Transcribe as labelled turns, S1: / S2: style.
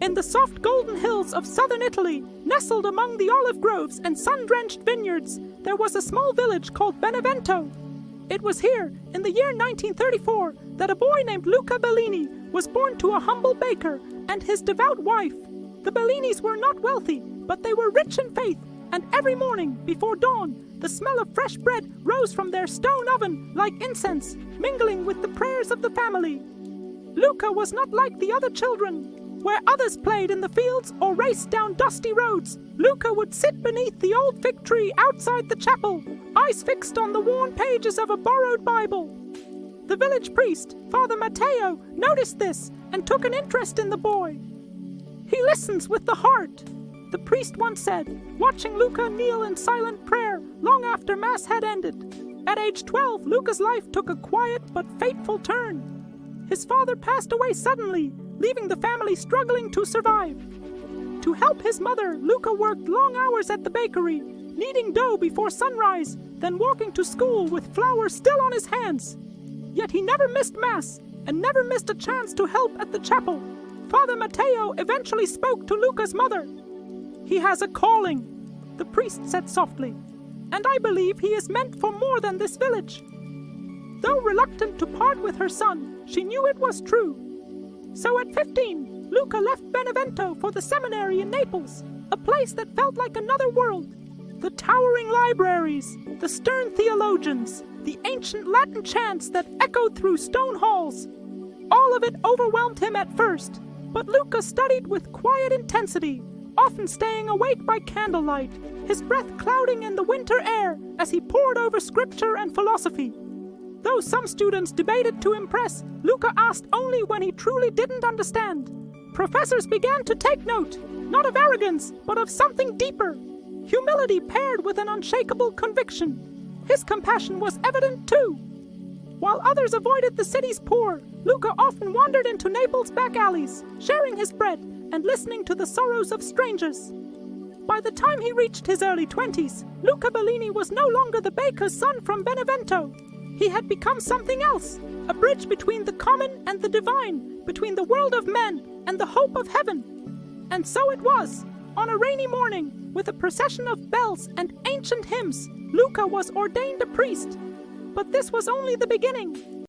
S1: In the soft golden hills of southern Italy, nestled among the olive groves and sun-drenched vineyards, there was a small village called Benevento. It was here, in the year 1934, that a boy named Luca Bellini was born to a humble baker and his devout wife. The Bellinis were not wealthy, but they were rich in faith, and every morning, before dawn, the smell of fresh bread rose from their stone oven like incense, mingling with the prayers of the family. Luca was not like the other children. Where others played in the fields or raced down dusty roads, Luca would sit beneath the old fig tree outside the chapel, eyes fixed on the worn pages of a borrowed Bible. The village priest, Father Matteo, noticed this and took an interest in the boy. "He listens with the heart," the priest once said, watching Luca kneel in silent prayer long after Mass had ended. At age 12, Luca's life took a quiet but fateful turn. His father passed away suddenly, leaving the family struggling to survive. To help his mother, Luca worked long hours at the bakery, kneading dough before sunrise, then walking to school with flour still on his hands. Yet he never missed Mass, and never missed a chance to help at the chapel. Father Matteo eventually spoke to Luca's mother. "He has a calling," the priest said softly, "and I believe he is meant for more than this village." Though reluctant to part with her son, she knew it was true. So at 15, Luca left Benevento for the seminary in Naples, a place that felt like another world. The towering libraries, the stern theologians, the ancient Latin chants that echoed through stone halls. All of it overwhelmed him at first, but Luca studied with quiet intensity, often staying awake by candlelight, his breath clouding in the winter air as he pored over scripture and philosophy. Though some students debated to impress, Luca asked only when he truly didn't understand. Professors began to take note, not of arrogance, but of something deeper. Humility paired with an unshakable conviction. His compassion was evident too. While others avoided the city's poor, Luca often wandered into Naples' back alleys, sharing his bread and listening to the sorrows of strangers. By the time he reached his early 20s, Luca Bellini was no longer the baker's son from Benevento. He had become something else, a bridge between the common and the divine, between the world of men and the hope of heaven. And so it was. On a rainy morning, with a procession of bells and ancient hymns, Luca was ordained a priest. But this was only the beginning.